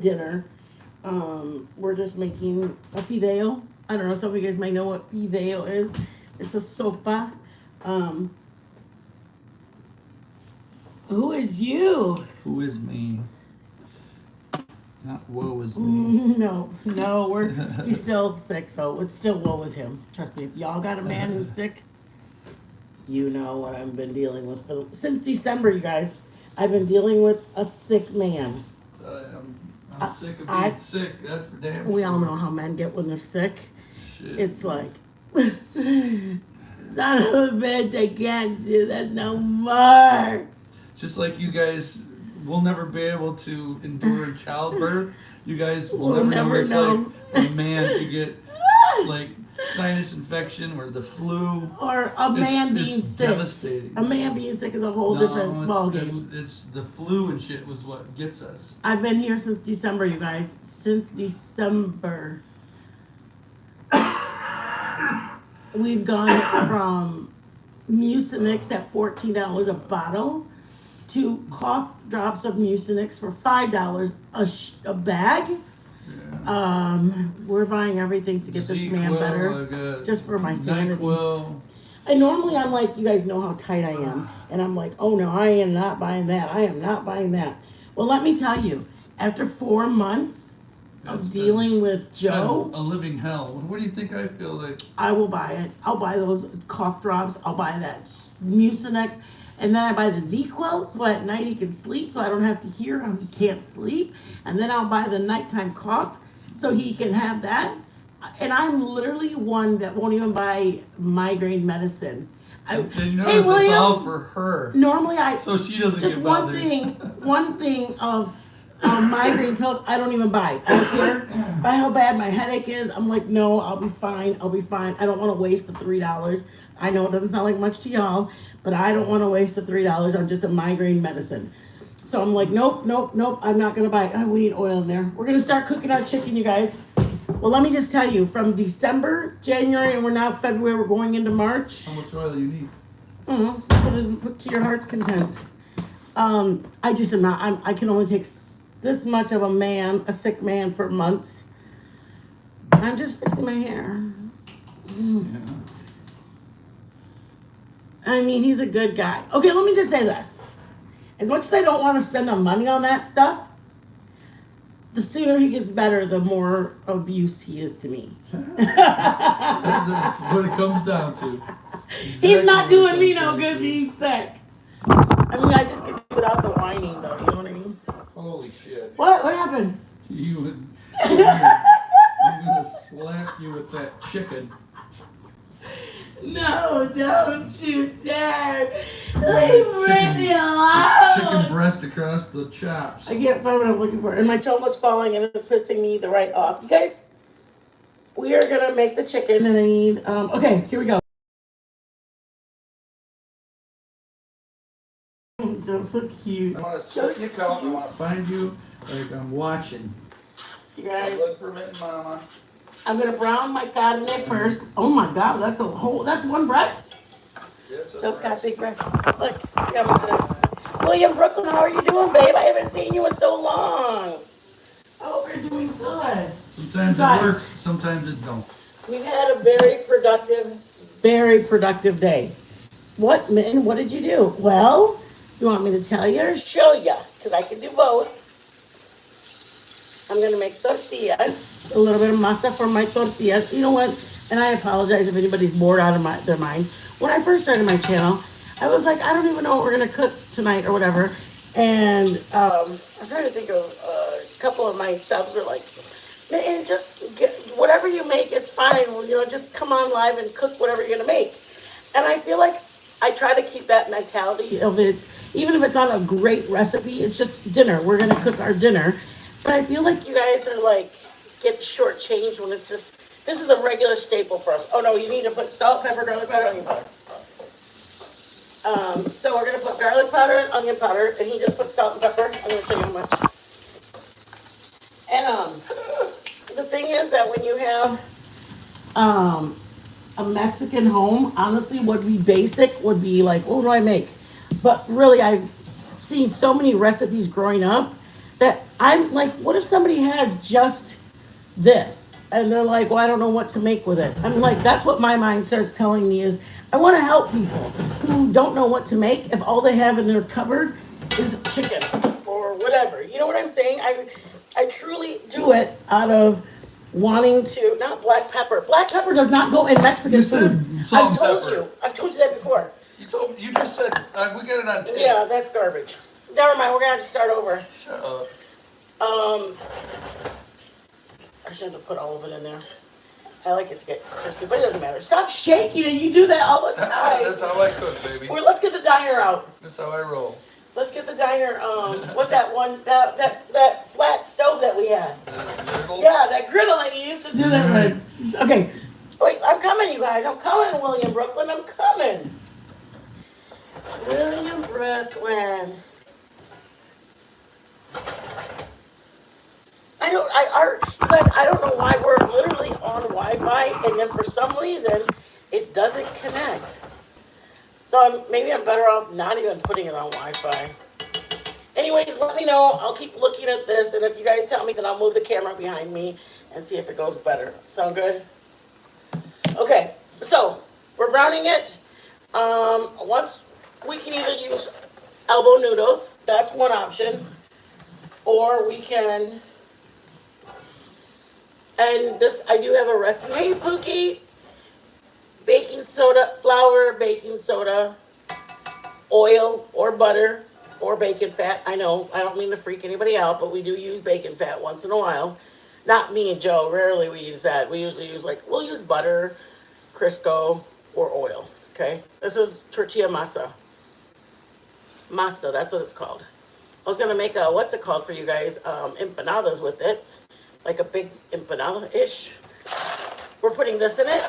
dinner. We're just making a fideo. I don't know, some of you guys might know what fideo is. It's a sopa. Um, who is you? Who is me? Not woe is me. No, he's still sick, so it's still woe is him. Trust me, if y'all got a man who's sick, you know what I've been dealing with since December, you guys. I've been dealing with a sick man. I'm sick of being sick. That's for damn sure. We all know how men get when they're sick. Shit. It's like, son of a bitch, I can't do this no more. Just like you guys will never be able to endure childbirth. You guys will never know what it's like for a man to get like sinus infection or the flu. Or a man being sick. Devastating. A man being sick is a whole different ballgame. It's the flu and shit was what gets us. I've been here since December, you guys. Since December. We've gone from Mucinex at $14 a bottle to cough drops of Mucinex for $5 a bag. Yeah. We're buying everything to get this man better, just for my sanity. And normally I'm like, you guys know how tight I am, and I'm like, oh no, I am not buying that. I am not buying that. Well, let me tell you, after 4 months of dealing with Joe, a living hell. What do you think I feel like? I will buy it. I'll buy those cough drops. I'll buy that Mucinex. And then I buy the Z-Quilt so at night he can sleep so I don't have to hear how he can't sleep. And then I'll buy the nighttime cough so he can have that. And I'm literally one that won't even buy migraine medicine. And you notice it's all for her. Normally so she doesn't just get bothered. one thing of migraine pills I don't even buy. I don't care. If I know how bad my headache is, I'm like, no, I'll be fine. I don't want to waste the $3. I know it doesn't sound like much to y'all, but I don't want to waste the $3 on just a migraine medicine. So I'm like, nope, I'm not going to buy it. Oh, we need oil in there. We're going to start cooking our chicken, you guys. Well, let me just tell you, from December, January, and we're now February, we're going into March. How much oil do you need? I don't know. Put to your heart's content. I just am not, I can only take this much of a sick man for months. I'm just fixing my hair. Yeah. I mean, he's a good guy. Okay, let me just say this. As much as I don't want to spend the money on that stuff, the sooner he gets better, the more of use he is to me. That's what it comes down to. Exactly. He's not doing me no good being sick. I mean, I just can do without the whining, though. You know what I mean? Holy shit. What happened? I'm going to slap you with that chicken. No, don't you dare. Leave Brittany alone. Chicken breast across the chops. I can't find what I'm looking for. And my chomla's falling and it's pissing me the right off. You guys, we are going to make the chicken and I need, okay, here we go. Joe's so cute. I want to sneak out and I want to find you like I'm watching. You guys. Look for me, Mama. I'm gonna brown my carne first. Oh my God, that's one breast. Yes, Joe's got big breasts. Look, how much of this. William Brooklyn, how are you doing, babe? I haven't seen you in so long. I hope you're doing good. Sometimes it works, sometimes it don't. We've had a very productive day. What, Min? What did you do? Well, you want me to tell you or show you? Because I can do both. I'm going to make tortillas, a little bit of masa for my tortillas. You know what? And I apologize if anybody's bored out of their mind. When I first started my channel, I was like, I don't even know what we're going to cook tonight or whatever. And I'm trying to think of a couple of my subs were like, man, just get, whatever you make is fine. You know, just come on live and cook whatever you're going to make. And I feel like I try to keep that mentality of even if it's not a great recipe, it's just dinner. We're going to cook our dinner. But I feel like you guys are like, get shortchanged when it's just, this is a regular staple for us. Oh no, you need to put salt, pepper, garlic powder, onion powder. So we're going to put garlic powder and onion powder, and he just put salt and pepper. I'm going to show you how much. And the thing is that when you have a Mexican home, honestly, what would be basic would be like, what do I make? But really, I've seen so many recipes growing up that I'm like, what if somebody has just this? And they're like, well, I don't know what to make with it. I'm like, that's what my mind starts telling me is I want to help people who don't know what to make if all they have in their cupboard is chicken or whatever. You know what I'm saying? I truly do it out of wanting to, not black pepper. Black pepper does not go in Mexican You said food. salt I've and told pepper. you. I've told you that before. You just said we got it on tape. Yeah, that's garbage. Never mind, we're gonna have to start over. Shut up. I should have put all of it in there. I like it to get crispy, but it doesn't matter. Stop shaking it. You do that all the time. That's how I cook, baby. Well, let's get the diner out. That's how I roll. Let's get the diner. What's that one? That flat stove that we had. Yeah, that griddle that you used to do that with. Okay. Wait, I'm coming, you guys. I'm coming, William Brooklyn. I'm coming. William Brooklyn. You guys, I don't know why we're literally on Wi-Fi, and then for some reason, it doesn't connect. So maybe I'm better off not even putting it on Wi-Fi. Anyways, let me know. I'll keep looking at this, and if you guys tell me, then I'll move the camera behind me and see if it goes better. Sound good? Okay, so we're browning it. Once we can either use elbow noodles, that's one option, or we can. And this, I do have a recipe. Hey, Pookie. Baking soda, flour, baking soda, oil or butter or bacon fat. I know, I don't mean to freak anybody out, but we do use bacon fat once in a while. Not me and Joe. Rarely we use that. We usually use we'll use butter, Crisco, or oil. Okay? This is tortilla masa. Masa, that's what it's called. I was going to make a, what's it called for you guys? Empanadas with it. Like a big empanada-ish. We're putting this in it.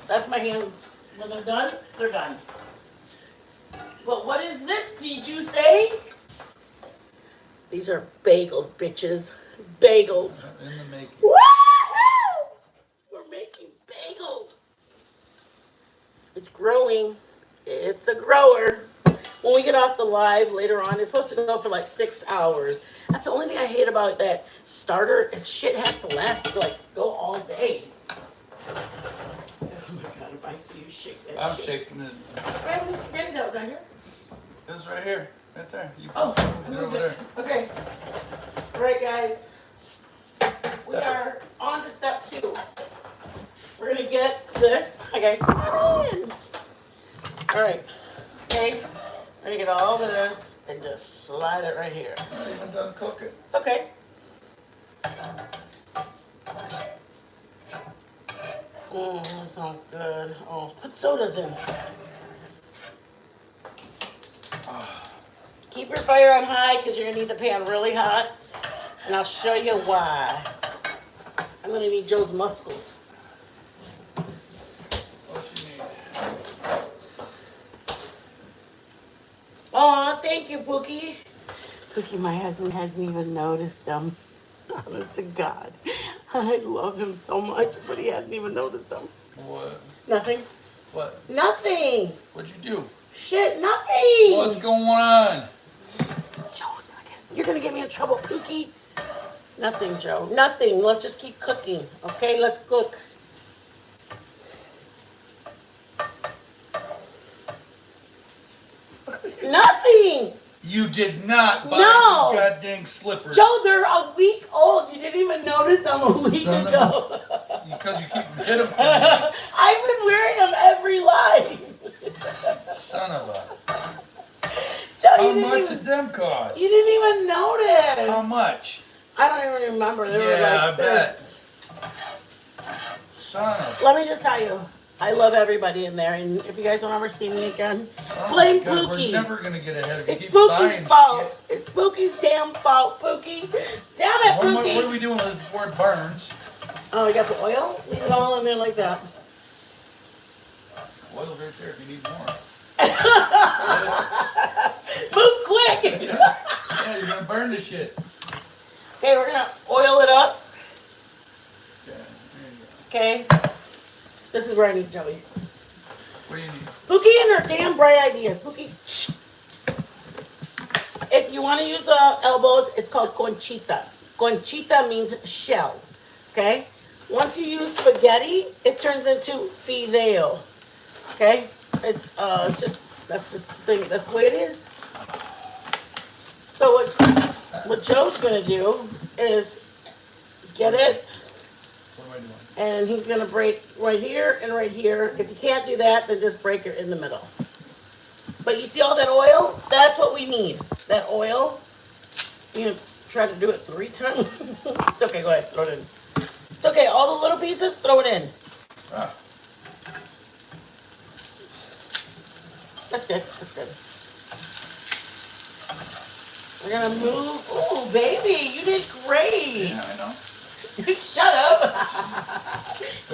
That's my hands. When they're done, they're done. But what is this, did you say? These are bagels, bitches. Bagels. In the making. Woohoo! We're making bagels. It's growing. It's a grower. When we get off the live later on, it's supposed to go for like 6 hours. That's the only thing I hate about that starter. Shit has to last, go all day. Oh my God, if I see you shake that I'm shit. shaking it. Where was spaghetti that was on here? This right here. Right there. You Oh, put it over there. Okay. All right, guys. We are on to step 2. We're going to get this. Hi, guys. Come on in. All right. Okay. I'm going to get all of this and just slide it right here. I'm not even done cooking. It's okay. That sounds good. Oh, put sodas in. Keep your fire on high because you're going to need the pan really hot. And I'll show you why. I'm going to need Joe's muscles. What you need? Aw, thank you, Pookie. Pookie, my husband hasn't even noticed them. Honest to God. I love him so much, but he hasn't even noticed them. What? Nothing. What? Nothing. What'd you do? Shit, nothing. What's going on? Joe's gonna you're gonna get me in trouble, Pookie. Nothing, Joe. Nothing. Let's just keep cooking. Okay, let's cook. Nothing. You did not buy No. these goddamn slippers. Joe, they're a week old. You didn't even notice them a week Son of ago. Because you keep hitting them for me. I've been wearing them every live. Son of a. Joe, How much did them cost? You didn't even notice. How much? I don't even remember. They were Yeah, like, I bet. Son of a. Let me just tell you, I love everybody in there, and if you guys don't ever see me again, blame God, Pookie. We're never gonna get ahead of you. It's Keep Pookie's buying fault. It's Pookie's damn fault, Pookie. Damn it, shit. What Pookie. are we doing with this before it burns? Oh, you got the oil? Leave it all in there like that. Oil's right there if you need more. Move quick. Yeah, you're gonna burn this shit. Okay, we're gonna oil it up. Yeah, there you go. Okay. This is where I need Joey. What do you need? Pookie and her damn bright ideas. Pookie, shh. If if you want to use the elbows, it's called conchitas. Conchita means shell. Okay? Once you use spaghetti, it turns into fideo. Okay? It's just that's just the thing. That's the way it is. So what Joe's gonna do is get it, What am I doing? and he's gonna break right here and right here. If you can't do that, then just break it in the middle. But you see all that oil? That's what we need. That oil. You know, try to do it 3 times. It's okay. Go ahead, throw it in. It's okay. All the little pieces, throw it in. Ah. That's good. That's good. We're gonna move. Oh, baby, you did great. Yeah, I know. Shut up.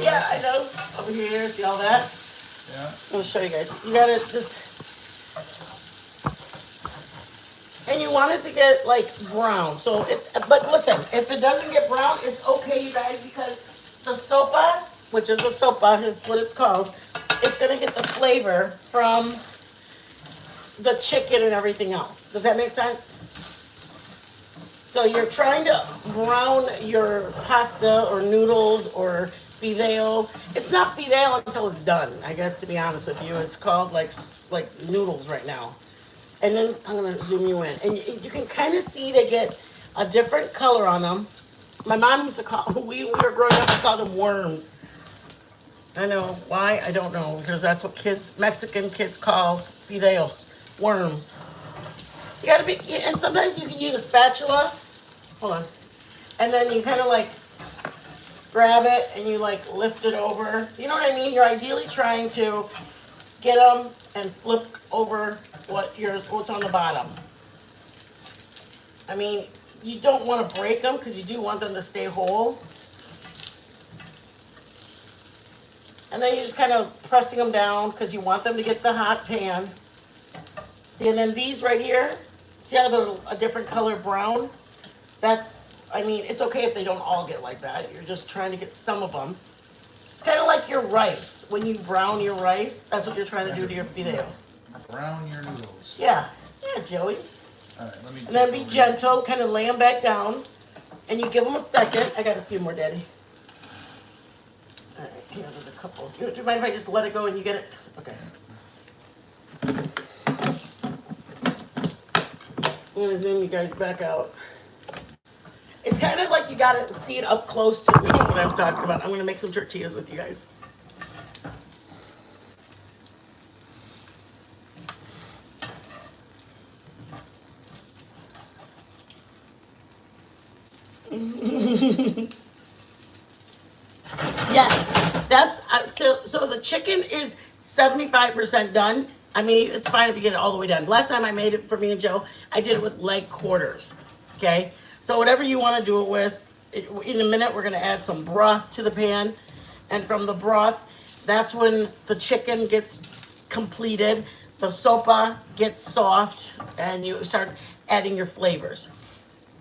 Yeah, I know. Over here, see all that? Yeah. I'm gonna show you guys. You gotta just, and you want it to get like brown. So, but listen, if it doesn't get brown, it's okay, you guys, because the sopa, which is a sopa, is what it's called. It's gonna get the flavor from the chicken and everything else. Does that make sense? So you're trying to brown your pasta or noodles or fideo. It's not fideo until it's done, I guess, to be honest with you. It's called like noodles right now. And then I'm gonna zoom you in. And you can kind of see they get a different color on them. My mom used to call, we were growing up, we called them worms. I know, why? I don't know, because that's what Mexican kids call fideo, worms. You gotta be, and sometimes you can use a spatula. Hold on. And then you kind of like grab it and you like lift it over. You know what I mean? You're ideally trying to get them and flip over what's on the bottom. I mean, you don't want to break them because you do want them to stay whole. And then you're just kind of pressing them down because you want them to get the hot pan. See, and then these right here, see how they're a different color brown? That's, I mean, it's okay if they don't all get like that. You're just trying to get some of them. It's kind of like your rice. When you brown your rice, that's what you're trying to do to your fideo. Brown your noodles. Yeah. Yeah, Joey. All right, let me. And then be gentle, kind of lay them back down. And you give them a second. I got a few more, Daddy. All right, here, there's a couple. Do you mind if I just let it go and you get it? Okay. I'm going to zoom you guys back out. It's kind of like you got to see it up close to me, what I'm talking about. I'm going to make some tortillas with you guys. Yes, that's so the chicken is 75% done. I mean, it's fine if you get it all the way done. Last time I made it for me and Joe, I did it with leg quarters. Okay, so whatever you want to do it with. In a minute, we're going to add some broth to the pan, and from the broth, that's when the chicken gets completed. The sopa gets soft, and you start adding your flavors.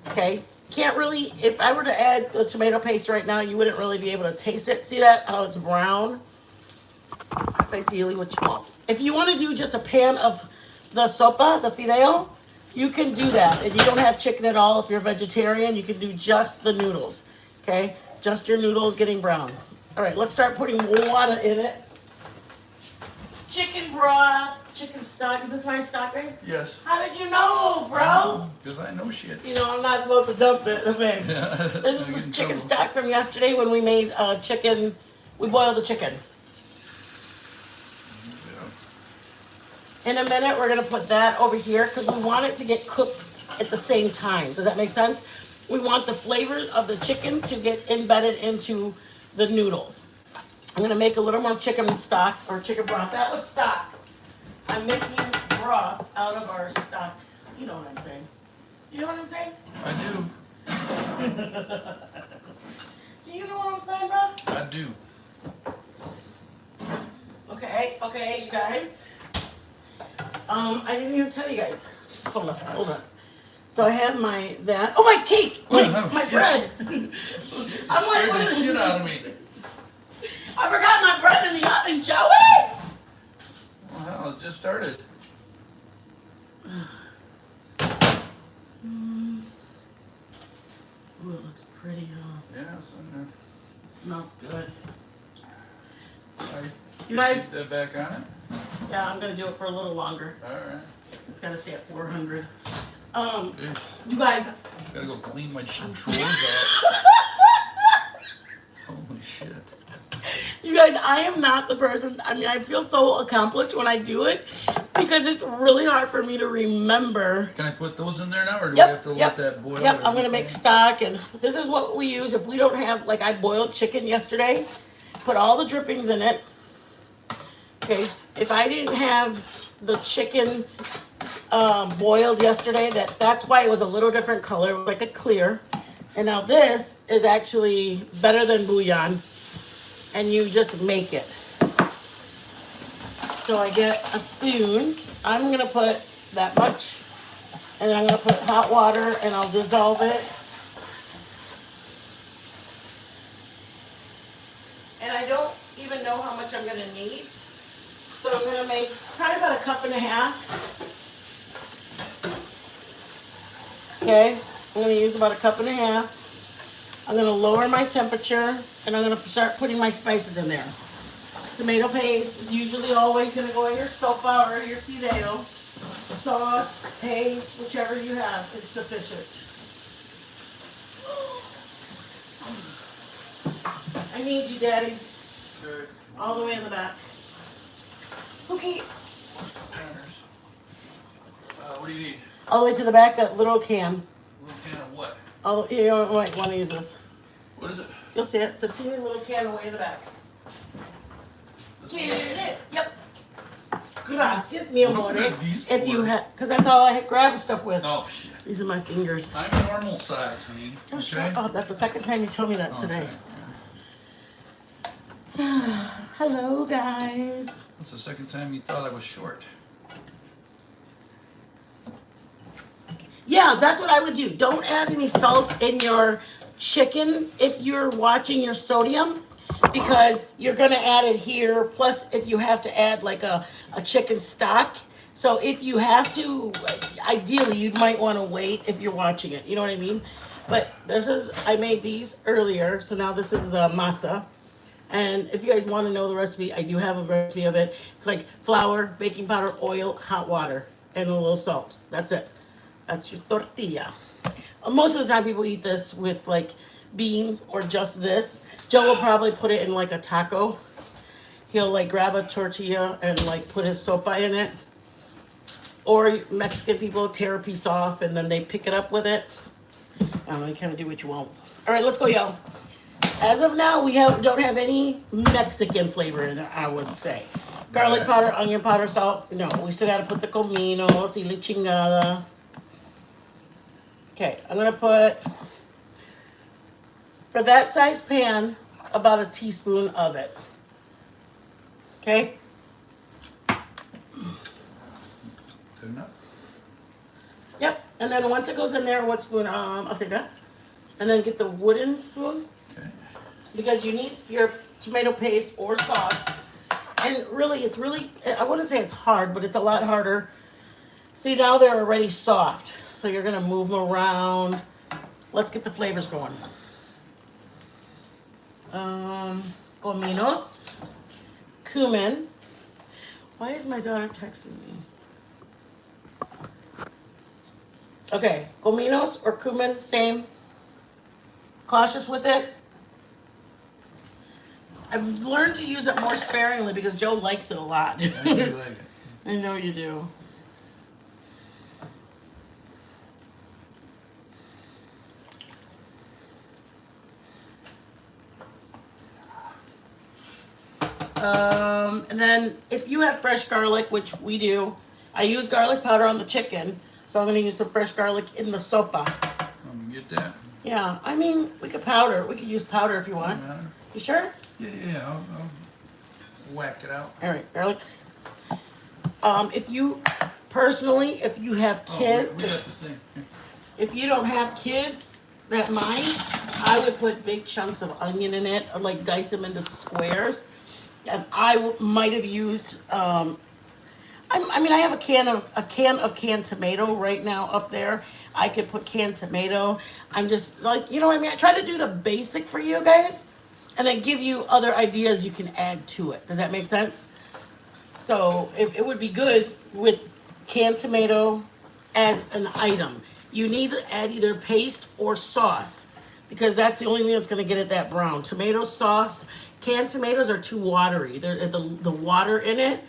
Okay. Can't really, if I were to add the tomato paste right now, you wouldn't really be able to taste it. See that, how it's brown? That's ideally what you want. If you want to do just a pan of the sopa, the fideo, you can do that. And you don't have chicken at all. If you're a vegetarian, you can do just the noodles. Okay? Just your noodles getting brown. All right, let's start putting water in it. Chicken broth, chicken stock. Is this my stock, right? Yes. How did you know, bro? Because I know shit. You know, I'm not supposed to dump the babe. Yeah. This is the chicken stock from yesterday when we made chicken. We boiled the chicken. In a minute, we're going to put that over here because we want it to get cooked at the same time. Does that make sense? We want the flavors of the chicken to get embedded into the noodles. I'm going to make a little more chicken stock or chicken broth. That was stock. I'm making broth out of our stock. You know what I'm saying. You know what I'm saying? I do. Do you know what I'm saying, bro? I do. Okay, you guys. I didn't even tell you guys. Hold on. So I have that. Oh, my cake! My bread! I'm like, Scared the shit out of me. I forgot my bread in the oven, Joey! Well, it just started. it looks pretty, huh? Yeah, it's in there. It smells good. Alright. You guys, Put that back on it? yeah, I'm gonna do it for a little longer. Alright. It's gotta stay at 400. Jeez. You guys. Gotta go clean my drawers out. Holy shit. You guys, I am not the person. I mean, I feel so accomplished when I do it because it's really hard for me to remember. Can I put those in there now, or do Yep, we have to yep, let that boil? Yep, I'm gonna make stock, and this is what we use if we don't have, like I boiled chicken yesterday, put all the drippings in it. Okay, if I didn't have the chicken boiled yesterday, that's why it was a little different color, like a clear. And now this is actually better than bouillon, and you just make it. So I get a spoon. I'm gonna put that much, and then I'm gonna put hot water, and I'll dissolve it. And I don't even know how much I'm gonna need. So I'm gonna make probably about 1.5 cups. Okay, I'm gonna use about 1.5 cups. I'm gonna lower my temperature, and I'm gonna start putting my spices in there. Tomato paste is usually always gonna go in your sopa or your fideo. Sauce, paste, whichever you have is sufficient. I need you, Daddy. Good. All the way in the back. Okay. What do you need? All the way to the back, that little can. A little can of what? Oh, you don't might want to use this. What is it? You'll see it. It's a teeny little can away in the back. This Get one? it. Yep. Gracias, mi amor. What are these If you for? have, because that's all I had grabbed stuff with. Oh shit. These are my fingers. I'm normal size, honey. Just Okay? shut up. That's the second time you told me that Oh, today. sorry. Hello, guys. That's the second time you thought I was short. Yeah, that's what I would do. Don't add any salt in your chicken if you're watching your sodium, because you're gonna add it here. Plus, if you have to add like a chicken stock. So if you have to, ideally, you might want to wait if you're watching it. You know what I mean? But I made these earlier, so now this is the masa. And if you guys want to know the recipe, I do have a recipe of it. It's like flour, baking powder, oil, hot water, and a little salt. That's it. That's your tortilla. Most of the time people eat this with like beans or just this. Joe will probably put it in like a taco. He'll like grab a tortilla and like put his sopa in it. Or Mexican people tear a piece off and then they pick it up with it. I don't know, you kind of do what you want. All right, let's go, y'all. As of now, we don't have any Mexican flavor in it, I would say. Garlic powder, onion powder, salt. No, we still got to put the cominos y la chingada. Okay, I'm going to put, for that size pan, about a teaspoon of it. Okay? Good enough? Yep, and then once it goes in there, what spoon? I'll take that. And then get the wooden spoon. Okay. Because you need your tomato paste or sauce. And really, I wouldn't say it's hard, but it's a lot harder. See, now they're already soft. So you're going to move them around. Let's get the flavors going. Cominos. Cumin. Why is my daughter texting me? Okay, cominos or cumin, same. Cautious with it. I've learned to use it more sparingly because Joe likes it a lot. I do like it. I know you do. And then if you have fresh garlic, which we do, I use garlic powder on the chicken, so I'm going to use some fresh garlic in the sopa. Get that? Yeah, I mean, we could use powder if you want. You sure? Yeah, I'll whack it out. All right, garlic. If you have kids, if you don't have kids that mind, I would put big chunks of onion in it, or like dice them into squares. And I might have used. I have a can of canned tomato right now up there. I could put canned tomato. I'm just like, you know what I mean? I try to do the basic for you guys and then give you other ideas you can add to it. Does that make sense? So it would be good with canned tomato as an item. You need to add either paste or sauce because that's the only thing that's going to get it that brown. Tomato sauce, canned tomatoes are too watery. The water in it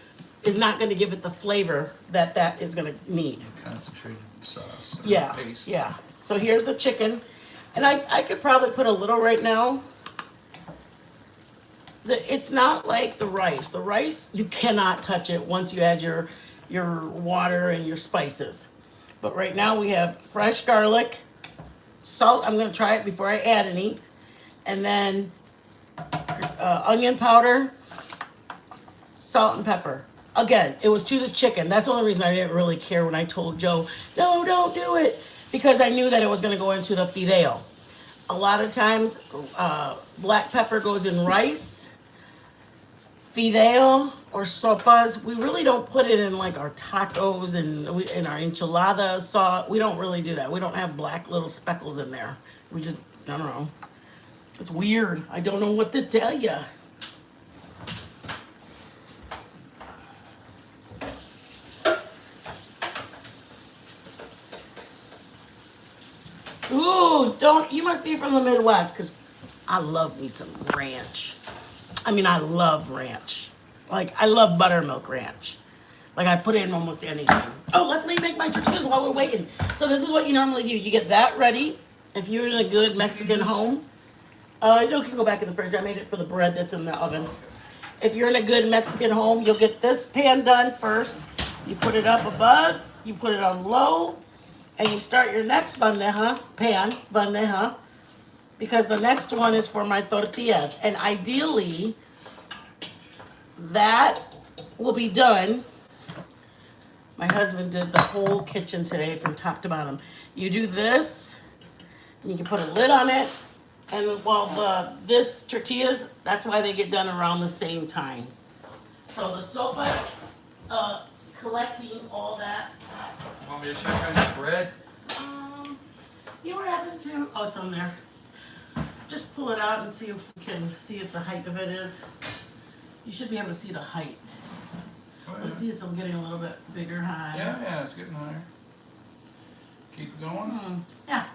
is not going to give it the flavor that is going to need. Concentrated sauce. Yeah, Paste. yeah. So here's the chicken. And I could probably put a little right now. It's not like the rice. The rice, you cannot touch it once you add your water and your spices. But right now we have fresh garlic, salt. I'm going to try it before I add any. And then onion powder, salt and pepper. Again, it was to the chicken. That's the only reason I didn't really care when I told Joe, no, don't do it. Because I knew that it was going to go into the fideo. A lot of times, black pepper goes in rice, fideo, or sopas. We really don't put it in like our tacos and in our enchilada sauce. We don't really do that. We don't have black little speckles in there. We just, I don't know. It's weird. I don't know what to tell you. Ooh, you must be from the Midwest, because I love me some ranch. I mean, I love ranch. Like, I love buttermilk ranch. Like, I put it in almost anything. Oh, let's make my tortillas while we're waiting. So this is what you normally do. You get that ready. If you're in a good Mexican home, you can go back in the fridge. I made it for the bread that's in the oven. If you're in a good Mexican home, you'll get this pan done first. You put it up above. You put it on low. And you start your next bandeja, because the next one is for my tortillas. And ideally, that will be done. My husband did the whole kitchen today from top to bottom. You do this, and you can put a lid on it. And while this tortillas, that's why they get done around the same time. So the sopas, collecting all that. Want me to check on your bread? You know what happened to? Oh, it's on there. Just pull it out and see if we can see if the height of it is. You should be able to see the height. Oh, yeah. Let's see, it's getting a little bit bigger, high. Yeah, it's getting higher. Keep going. Yeah.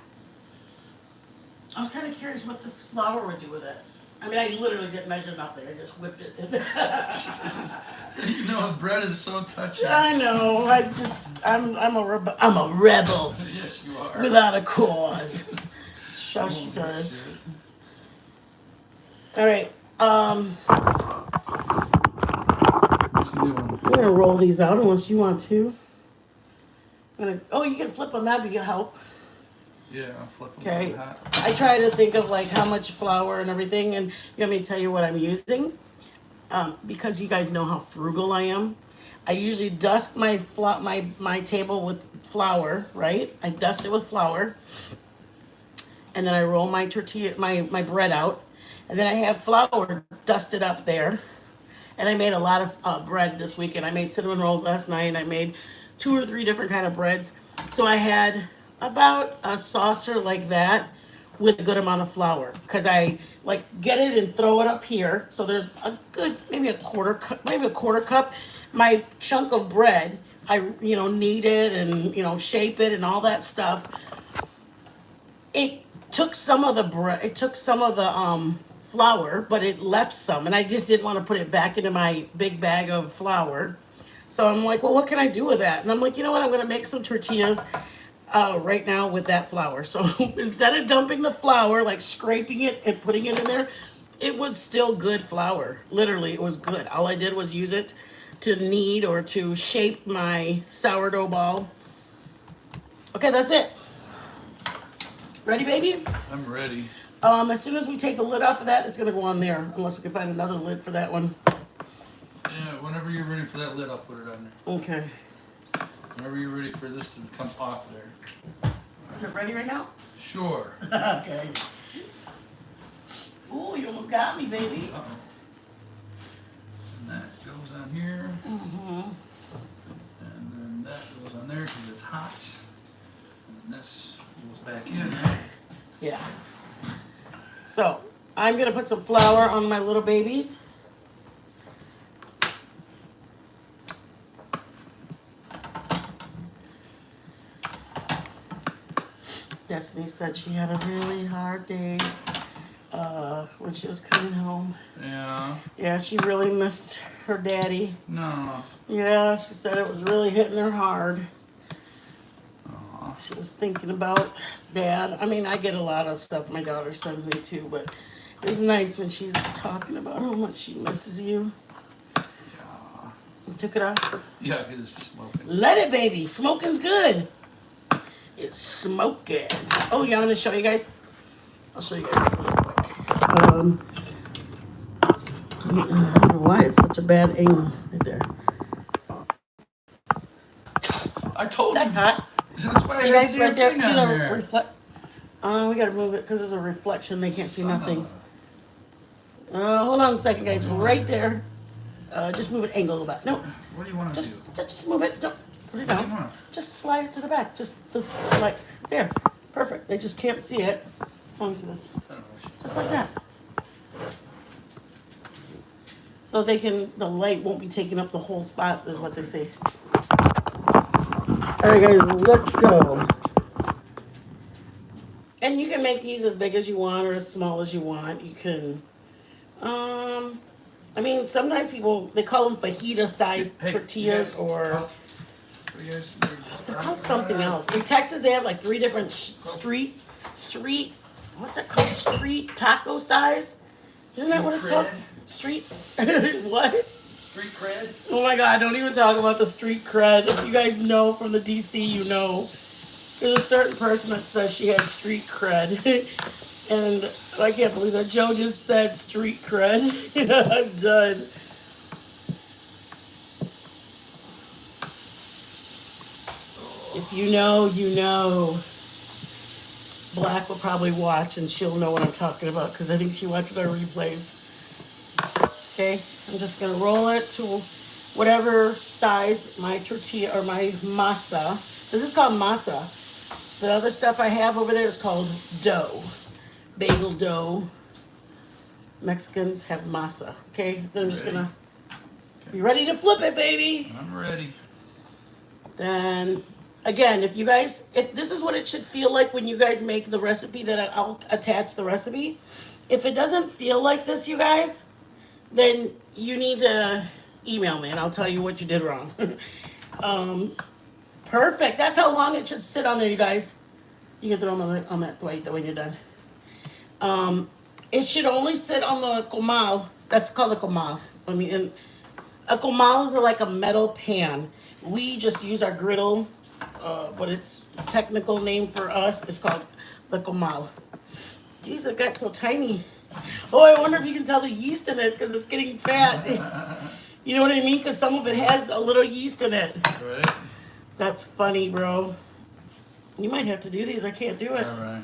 I was kind of curious what this flour would do with it. I mean, I literally didn't measure nothing. I just whipped it. You know, bread is so touchy. I know. I'm a rebel. Yes, you are. Without a cause. Shush, you guys. All right. What you doing? I'm gonna roll these out unless you want to. You can flip on that, but you help. Yeah, I'll flip them. Okay. I try to think of like how much flour and everything, and you want me to tell you what I'm using? Because you guys know how frugal I am. I usually dust my table with flour, right? I dust it with flour, and then I roll my tortilla, my bread out, and then I have flour dusted up there. And I made a lot of bread this weekend. I made cinnamon rolls last night, and I made 2 or 3 different kind of breads. So I had about a saucer like that with a good amount of flour, because I like get it and throw it up here. So there's a good maybe a quarter cup. My chunk of bread, I knead it and shape it and all that stuff. It took some of the bread. It took some of the flour, but it left some, and I just didn't want to put it back into my big bag of flour. So I'm like, well, what can I do with that? And I'm like, you know what? I'm going to make some tortillas right now with that flour. So instead of dumping the flour, like scraping it and putting it in there, it was still good flour. Literally, it was good. All I did was use it to knead or to shape my sourdough ball. Okay, that's it. Ready, baby? I'm ready. As soon as we take the lid off of that, it's gonna go on there, unless we can find another lid for that one. Yeah, whenever you're ready for that lid, I'll put it on there. Okay. Whenever you're ready for this to come off there. Is it ready right now? Sure. Okay. Ooh, you almost got me, baby. Uh-oh. And that goes on here. Mm-hmm. And then that goes on there because it's hot. And this goes back in, right? Yeah. So I'm gonna put some flour on my little babies. Destiny said she had a really hard day when she was coming home. Yeah. Yeah, she really missed her daddy. No. Yeah, she said it was really hitting her hard. Aw. She was thinking about dad. I mean, I get a lot of stuff my daughter sends me too, but it's nice when she's talking about how much she misses you. Yeah. You took it off? Yeah, because it's smoking. Let it, baby. Smoking's good. It's smoking. Oh, yeah, I'm going to show you guys. I'll show you guys real quick. I don't know why it's such a bad angle right there. I told That's you. hot. That's why See, I guys, have right there. thing See on the there. reflect? We got to move it because there's a reflection. They can't see nothing. Hold on a second, guys. Right there. Just move it angle a little bit. No, What do you want to do? just move it. Don't put it What do you down. want? Just slide it to the back. Just this, like there. Perfect. They just can't see it. Let me see this. I don't know. Just like that. So they can. The light won't be taking up the whole spot. Is what they say. All right, guys. Let's go. And you can make these as big as you want or as small as you want. You can. I mean, sometimes people they call them fajita-sized Hey, tortillas, or You guys, they're called something else. In Texas, they have like 3 different street. What's it called? Street taco size. Isn't that what it's called? Street. What? Street cred? Oh my God! Don't even talk about the street cred. If you guys know from the DC, you know. There's a certain person that says she has street cred. And I can't believe that Joe just said street cred. I'm done. If you know, you know. Black will probably watch and she'll know what I'm talking about because I think she watches our replays. Okay, I'm just going to roll it to whatever size my tortilla or my masa. This is called masa. The other stuff I have over there is called dough. Bagel dough. Mexicans have masa. Okay, then I'm just gonna be ready to flip it, baby. I'm ready. Then again, if this is what it should feel like when you guys make the recipe, that I'll attach the recipe. If it doesn't feel like this, you guys, then you need to email me and I'll tell you what you did wrong. Perfect. That's how long it should sit on there, you guys. You can throw them on that plate when you're done. It should only sit on the comal. That's called a comal. I mean, and a comal is like a metal pan. We just use our griddle, but its technical name for us is called the comal. Jeez, it got so tiny. Oh, I wonder if you can tell the yeast in it because it's getting fat. You know what I mean? Because some of it has a little yeast in it. Right. That's funny, bro. You might have to do these. I can't do it. All right.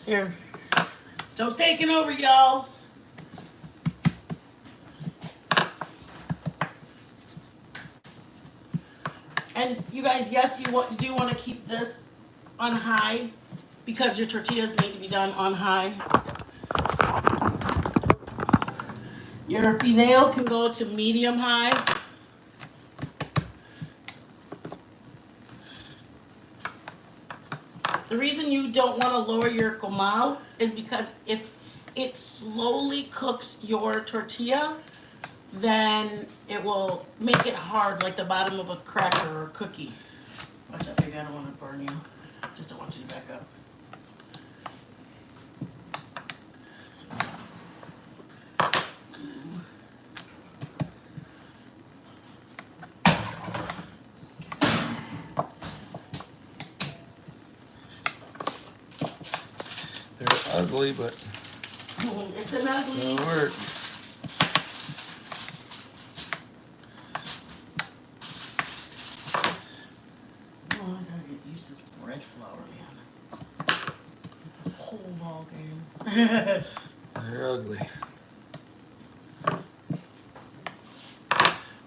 Here. Joe's taking over, y'all. And you guys, yes, you do want to keep this on high because your tortillas need to be done on high. Your fideo can go to medium high. The reason you don't want to lower your comal is because if it slowly cooks your tortilla, then it will make it hard like the bottom of a cracker or a cookie. Watch out, baby, I don't want to burn you. Just don't want you to back up. They're ugly, but It's an ugly. it'll work. Oh, I gotta get used to this bread flour, man. It's a whole ball game. They're ugly.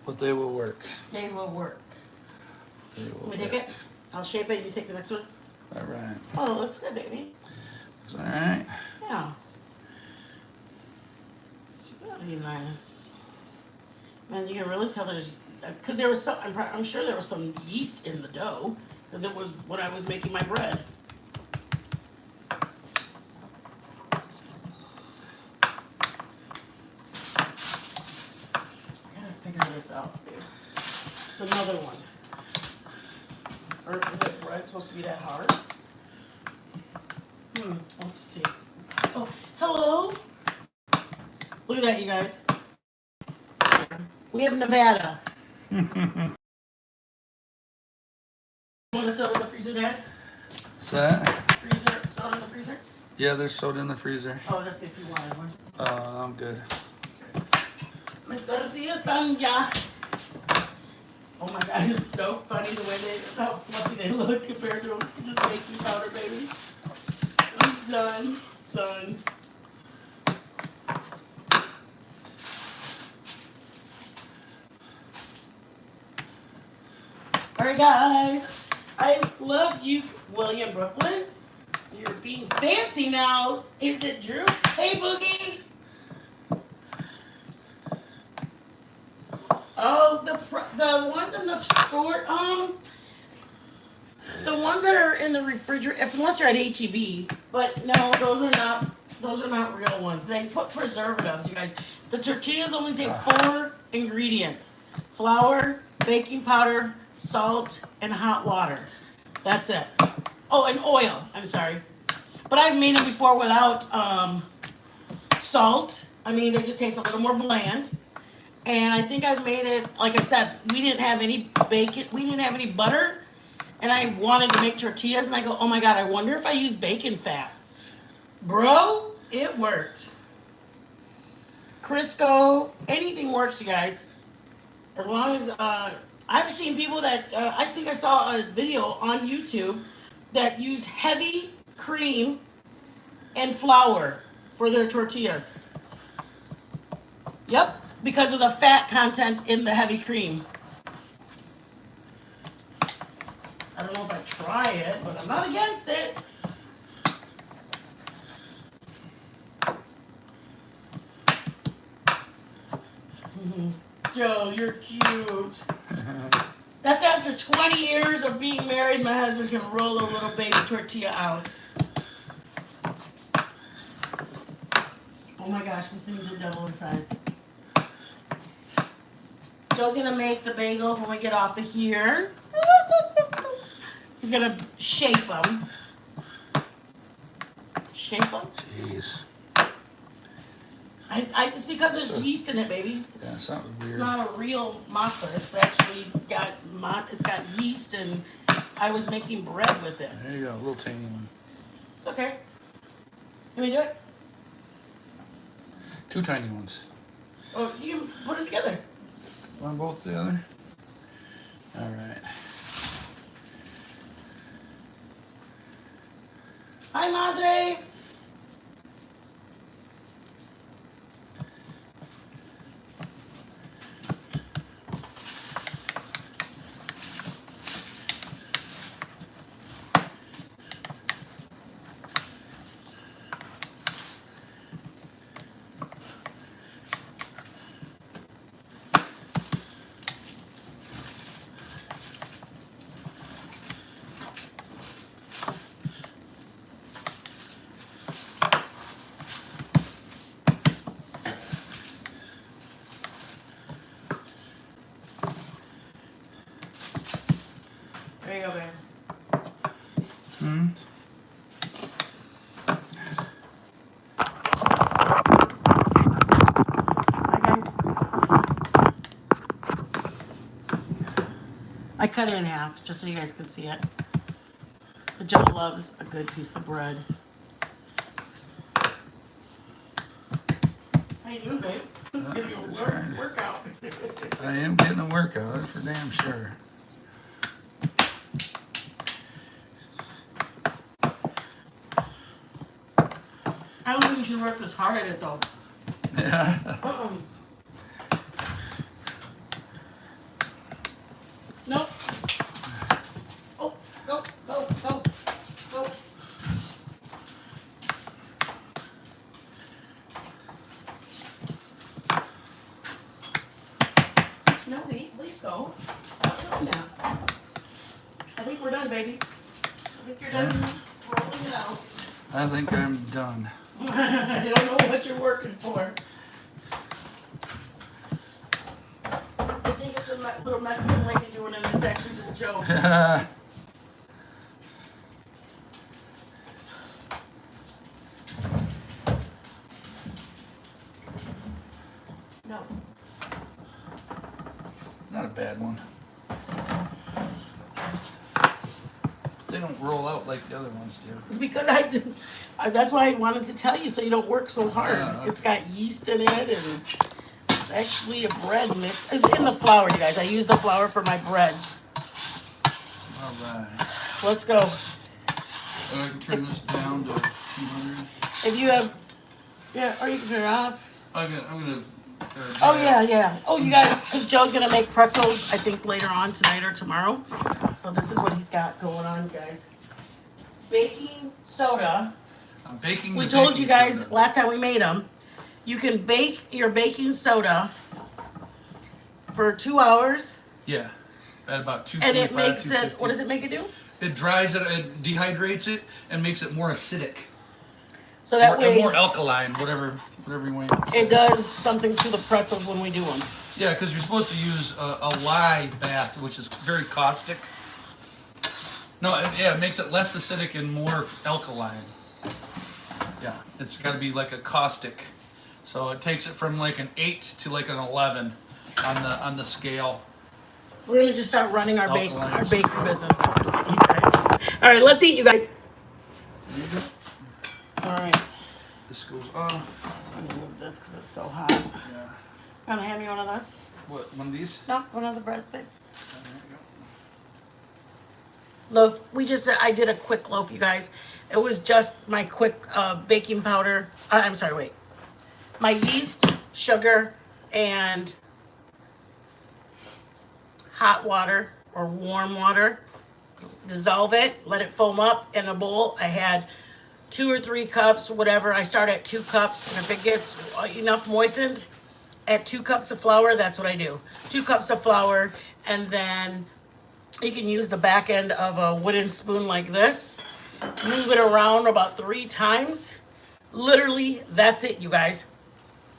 But they will work. They will work. They will Let me take work. it. I'll shape it. You take the next one. All right. Oh, it looks good, baby. Looks all right. Yeah. It's really nice. Man, you can really tell there's, because there was some, I'm sure there was some yeast in the dough, because it was when I was making my bread. I gotta figure this out, babe. Another one. Or is it bread supposed to be that hard? Let's see. Oh, hello. Look at that, you guys. We have Nevada. Want to soda in the freezer, Dad? What's that? Freezer, soda in the freezer? Yeah, there's soda in the freezer. Oh, that's if you wanted one. I'm good. My tortillas están ya. Oh my gosh, it's so funny the way how fluffy they look compared to just baking powder, baby. I'm done, son. Alright guys, I love you, William Brooklyn. You're being fancy now. Is it Drew? Hey Boogie. Oh, the ones in the store, the ones that are in the refrigerator, unless you're at HEB, but no, those are not real ones. They put preservatives, you guys. The tortillas only take 4 ingredients: flour, baking powder, salt, and hot water. That's it. Oh, and oil. I'm sorry. But I've made them before without salt. I mean, they just taste a little more bland. And I think I've made it, like I said, we didn't have any bacon, we didn't have any butter, and I wanted to make tortillas, and I go, oh my God, I wonder if I use bacon fat. Bro, it worked. Crisco, anything works, you guys. As long as, I've seen people that, I think I saw a video on YouTube that use heavy cream and flour for their tortillas. Yep. Because of the fat content in the heavy cream. I don't know if I'd try it, but I'm not against it. Joe, you're cute. That's after 20 years of being married, my husband can roll a little baby tortilla out. Oh my gosh, this thing's a double in size. Joe's gonna make the bagels when we get off of here. He's gonna shape them. Shape them? Jeez. It's because there's yeast in it, baby. Yeah, something weird. It's not a real masa. It's actually got yeast, and I was making bread with it. There you go, a little tiny one. It's okay. Can we do it? 2 tiny ones. Oh, you can put them together. Want both together? All right. Hi, Madre. There you go, babe. Hi, guys. I cut it in half just so you guys can see it. But Joe loves a good piece of bread. How you doing, babe? Let's give you a workout. I am getting a workout, that's for damn sure. I don't think you should work this hard at it, though. Yeah. Nope. Oh, no, no, no. So, stop doing that. I think we're done, baby. I think you're done rolling it out. I think I'm done. I don't know what you're working for. I think it's a little Mexican lady doing it, and it's actually just Joe. No. Not a bad one. They don't roll out like the other ones do. Because I did. That's why I wanted to tell you so you don't work so hard. Okay. It's got yeast in it, and it's actually a bread mix. It's in the flour, you guys. I use the flour for my breads. All right. Let's go. I can turn this down to 200. If you have, yeah, or you can turn it off. I'm gonna. Oh yeah. Oh, you guys, because Joe's gonna make pretzels. I think later on tonight or tomorrow. So this is what he's got going on, guys. Baking soda. I'm baking. We the told baking you guys soda. last time we made them. You can bake your baking soda for 2 hours, Yeah, at about 225. and it makes it. 250. What does it make it do? It dries it, it dehydrates it, and makes it more acidic. So that way, more alkaline, whatever you want. to say. it does something to the pretzels when we do them. Yeah, because you're supposed to use a lye bath, which is very caustic. No, it makes it less acidic and more alkaline. Yeah, it's got to be like a caustic. So it takes it from like an 8 to like an 11 on the scale. We're gonna just start running our Alkalines. bakery business. No, just kidding, you guys. All right, let's eat, you guys. There you go. All right. This goes off. I'm gonna move this because it's so hot. Yeah. Gonna hand me one of those? What, one of these? No, one of the breads, babe. There you go. Loaf. I did a quick loaf, you guys. It was just my quick baking powder. I'm sorry, wait. My yeast, sugar, and hot water or warm water. Dissolve it, let it foam up in a bowl. I had 2 or 3 cups, whatever. I start at 2 cups, and if it gets enough moistened, at 2 cups of flour, that's what I do. 2 cups of flour, and then you can use the back end of a wooden spoon like this. Move it around about 3 times. Literally, that's it, you guys.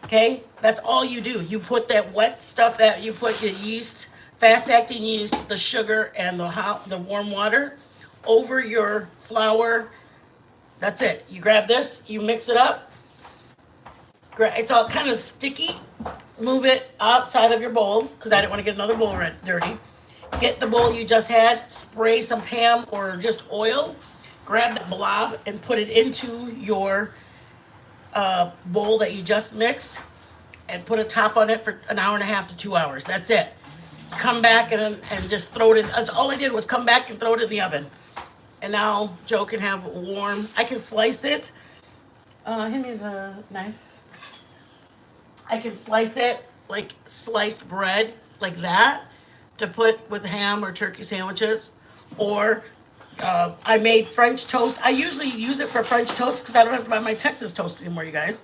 Okay? That's all you do. You put that wet stuff that you put the yeast, fast-acting yeast, the sugar, and the warm water over your flour. That's it. You grab this, you mix it up. It's all kind of sticky. Move it outside of your bowl, because I didn't want to get another bowl dirty. Get the bowl you just had, spray some Pam or just oil, grab the blob and put it into your bowl that you just mixed, and put a top on it for an hour and a half to 2 hours. That's it. Come back and just throw it in. That's all I did was come back and throw it in the oven. And now Joe can have warm. I can slice it. Hand me the knife. I can slice it like sliced bread, like that, to put with ham or turkey sandwiches. Or I made French toast. I usually use it for French toast because I don't have to buy my Texas toast anymore, you guys.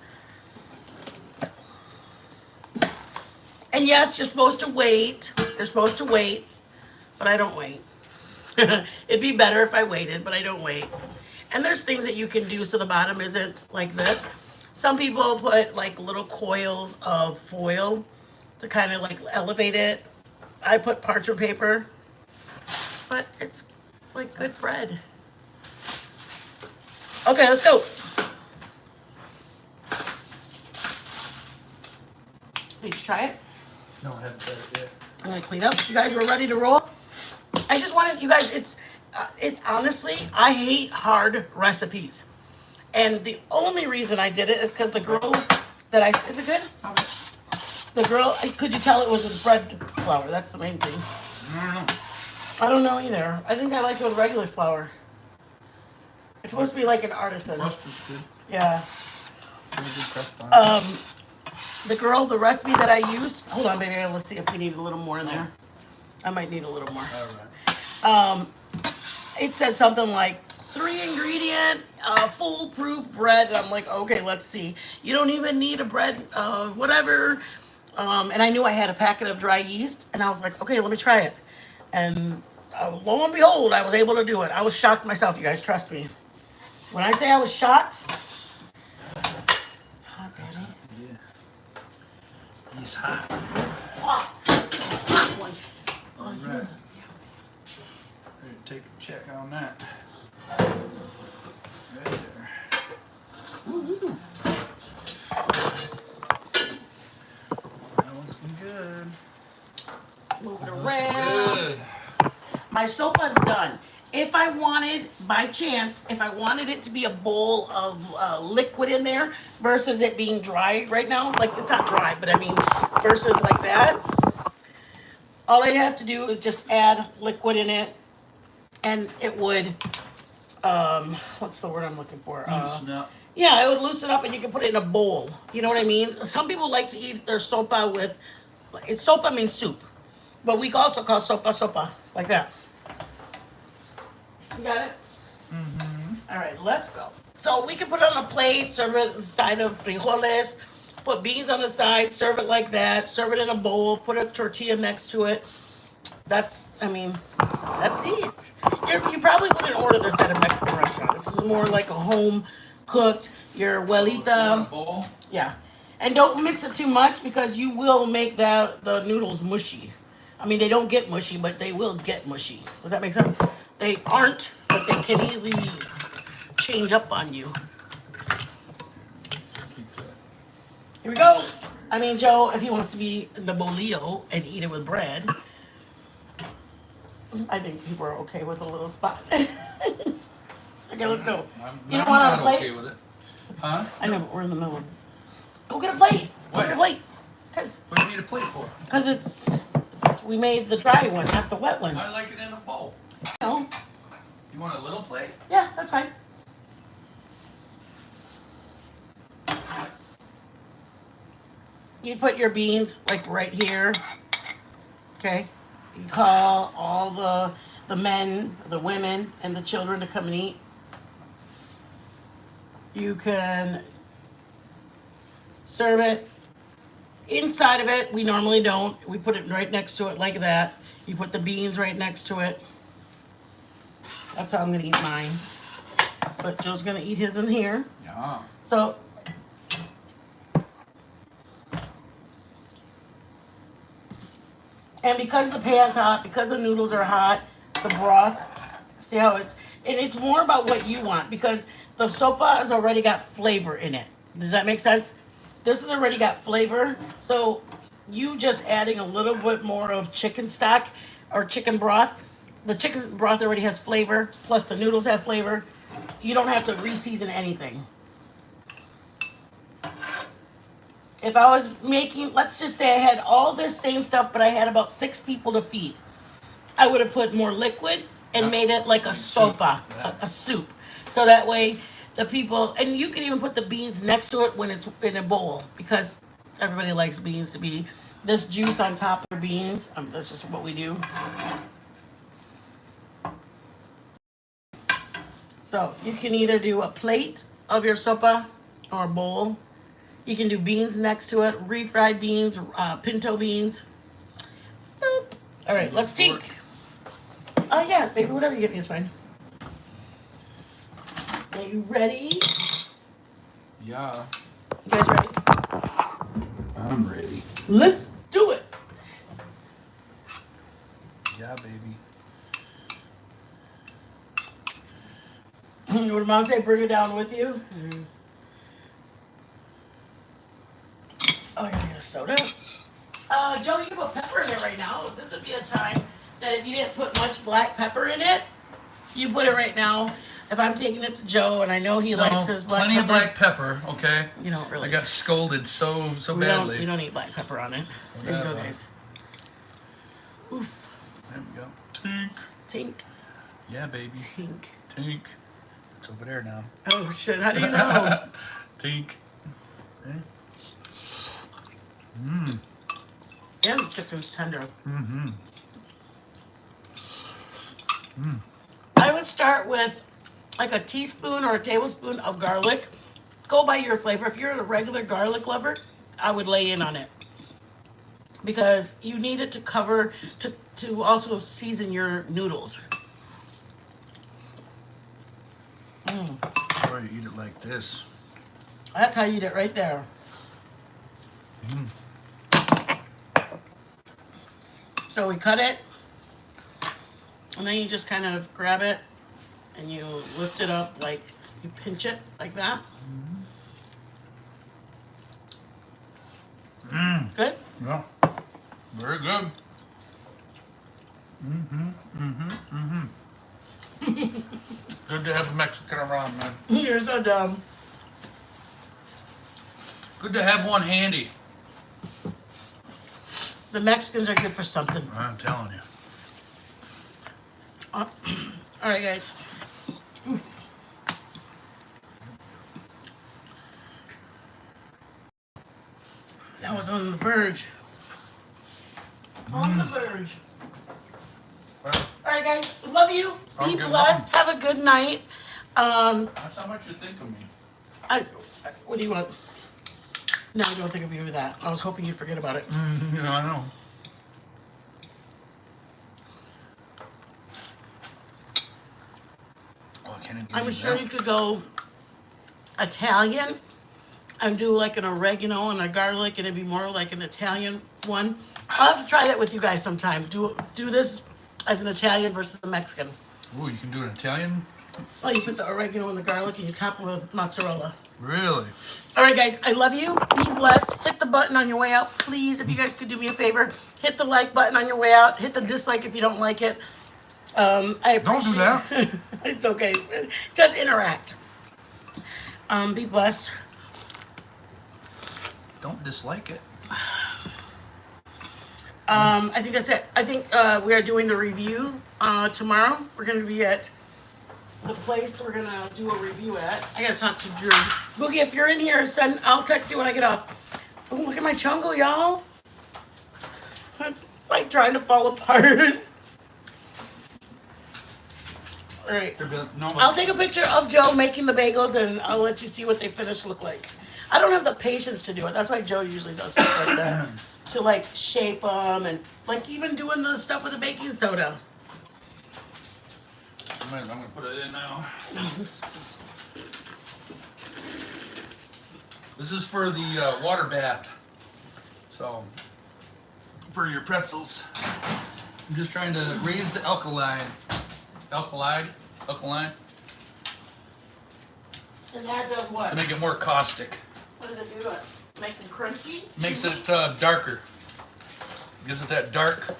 And yes, you're supposed to wait. You're supposed to wait, but I don't wait. It'd be better if I waited, but I don't wait. And there's things that you can do so the bottom isn't like this. Some people put like little coils of foil to kind of like elevate it. I put parchment paper, but it's like good bread. Okay, let's go. Did you try it? No, I haven't tried it yet. I'm gonna clean up. You guys were ready to roll. I just wanted you guys. It honestly, I hate hard recipes, and the only reason I did it is because the girl that is it good? The girl, could you tell it was with bread flour? That's the main thing. I don't know. I don't know either. I think I like it with regular flour. It's supposed to be like an artisan. Crust is good. Yeah. Very good crust on it. The recipe that I used. Hold on, baby. Let's see if we need a little more in there. I might need a little more. All right. It says something like 3 ingredient, foolproof bread. And I'm like, okay, let's see. You don't even need a bread, whatever. And I knew I had a packet of dry yeast, and I was like, okay, let me try it. And lo and behold, I was able to do it. I was shocked myself, you guys, trust me. When I say I was shocked, it's hot, baby. Yeah. He's hot. It's hot. One. All right. Ready to take a check on that. Right there. Ooh, That looks good. move it Looks around. good. My sopa's done. If I wanted, by chance, if I wanted it to be a bowl of liquid in there versus it being dry right now, like it's not dry, but I mean, versus like that, all I'd have to do is just add liquid in it, and it would, what's the word I'm looking for? Loosen up. Yeah, it would loosen up, and you can put it in a bowl. You know what I mean? Some people like to eat their sopa with, sopa means soup, but we also call sopa, like that. You got it? Mm-hmm. All right, let's go. So we can put it on a plate, serve it side of frijoles, put beans on the side, serve it like that, serve it in a bowl, put a tortilla next to it. That's it. You probably wouldn't order this at a Mexican restaurant. This is more like a home cooked, your abuelita. Bowl. Yeah. And don't mix it too much because you will make the noodles mushy. I mean, they don't get mushy, but they will get mushy. Does that make sense? They aren't, but they can easily change up on you. Keep that. Here we go. I mean, Joe, if he wants to be the bolillo and eat it with bread, I think people are okay with a little spot. Okay, let's go. You don't want not a plate? okay with it. Huh? I know, but we're in the middle of it. Go get a plate. Go What? get a plate. Because What do you need a plate for? we made the dry one, not the wet one. I like it in a bowl. No. You want a little plate? Yeah, that's fine. You put your beans like right here. Okay. You call all the men, the women, and the children to come and eat. You can serve it inside of it. We normally don't. We put it right next to it like that. You put the beans right next to it. That's how I'm gonna eat mine. But Joe's gonna eat his in here. Yeah. So and because the pan's hot, because the noodles are hot, the broth, see how and it's more about what you want because the sopa has already got flavor in it. Does that make sense? This has already got flavor. So you just adding a little bit more of chicken stock or chicken broth. The chicken broth already has flavor, plus the noodles have flavor. You don't have to re-season anything. If I was making, let's just say I had all this same stuff, but I had about 6 people to feed, I would have put more liquid and made it like a sopa, a soup. So that way the people, and you can even put the beans next to it when it's in a bowl because everybody likes beans to be, this juice on top of beans, that's just what we do. So you can either do a plate of your sopa or a bowl. You can do beans next to it, refried beans, pinto beans. Boop. All right, let's take. Yeah, baby, whatever you get me is fine. Are you ready? Yeah. You guys ready? I'm ready. Let's do it. Yeah, baby. Would mom say bring it down with you? Oh, I gotta get a soda. Joe, you can put pepper in it right now. This would be a time that if you didn't put much black pepper in it, you put it right now. If I'm taking it to Joe and I know he likes his black plenty pepper. of black pepper, okay? You don't really. I got scolded so badly. We don't eat black pepper on it. There you go, guys. Oof. There we go. Tink. Tink. Yeah, baby. Tink. Tink. It's over there now. Oh, shit. How do you know? Tink. Okay. Mmm. And the chicken's tender. Mm-hmm. Mm. I would start with like a teaspoon or a tablespoon of garlic. Go by your flavor. If you're a regular garlic lover, I would lay in on it. because you need it to cover, to also season your noodles. Or you eat it like this. That's how you eat it right there. So we cut it, and then you just kind of grab it, and you lift it up, like you pinch it like that. Good? Yeah. Very good. Good to have a Mexican around, man. You're so dumb. Good to have one handy. The Mexicans are good for something. I'm telling you. All right, guys. Oof. That was on the verge. On the verge. Well, All right, guys. Love you. Be good blessed. Have a good night. that's how much you think of me. What do you want? No, I don't think of you with that. I was hoping you'd forget about it. Yeah, I know. Oh, I can't even I'm eat sure that. you could go Italian and do like an oregano and a garlic, and it'd be more like an Italian one. I'll have to try that with you guys sometime. Do this as an Italian versus a Mexican. Ooh, you can do an Italian? Well, you put the oregano and the garlic and you top it with mozzarella. Really? All right, guys, I love you. Be blessed. Hit the button on your way out. Please, if you guys could do me a favor, hit the like button on your way out. Hit the dislike if you don't like it. I appreciate Don't do that. It's okay. Just interact. Be blessed. Don't dislike it. I think that's it. I think we are doing the review tomorrow. We're going to be at the place we're going to do a review at. I got to talk to Drew. Boogie, if you're in here, I'll text you when I get off. Oh, look at my chungle, y'all. It's like trying to fall apart. All right. I'll take a picture of Joe making the bagels, and I'll let you see what they finished look like. I don't have the patience to do it. That's why Joe usually does stuff like that. To like shape them and like even doing the stuff with the baking soda. I'm gonna put it in now. This is for the water bath. So, for your pretzels. I'm just trying to raise the alkaline. And that does what? to make it more caustic. What does it do to it? Make them crunchy? Makes it darker. Gives it that dark.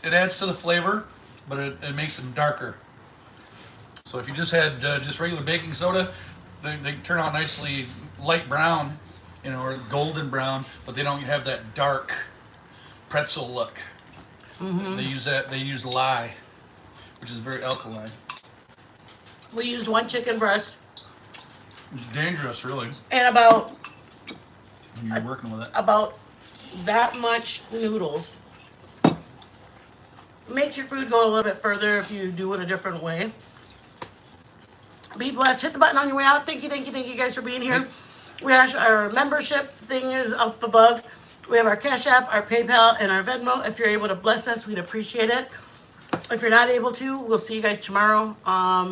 It adds to the flavor, but it makes them darker. So if you just had just regular baking soda, they turn out nicely light brown, or golden brown, but they don't have that dark pretzel look. They use lye, which is very alkaline. We used 1 chicken breast It's dangerous, really, and about when you're working with it. that much noodles. Makes your food go a little bit further if you do it a different way. Be blessed. Hit the button on your way out. Thank you guys for being here. We have our membership thing is up above. We have our Cash App, our PayPal, and our Venmo. If you're able to bless us, we'd appreciate it. If you're not able to, we'll see you guys tomorrow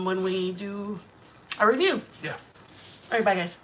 when we do a review. Yeah. All right, bye guys.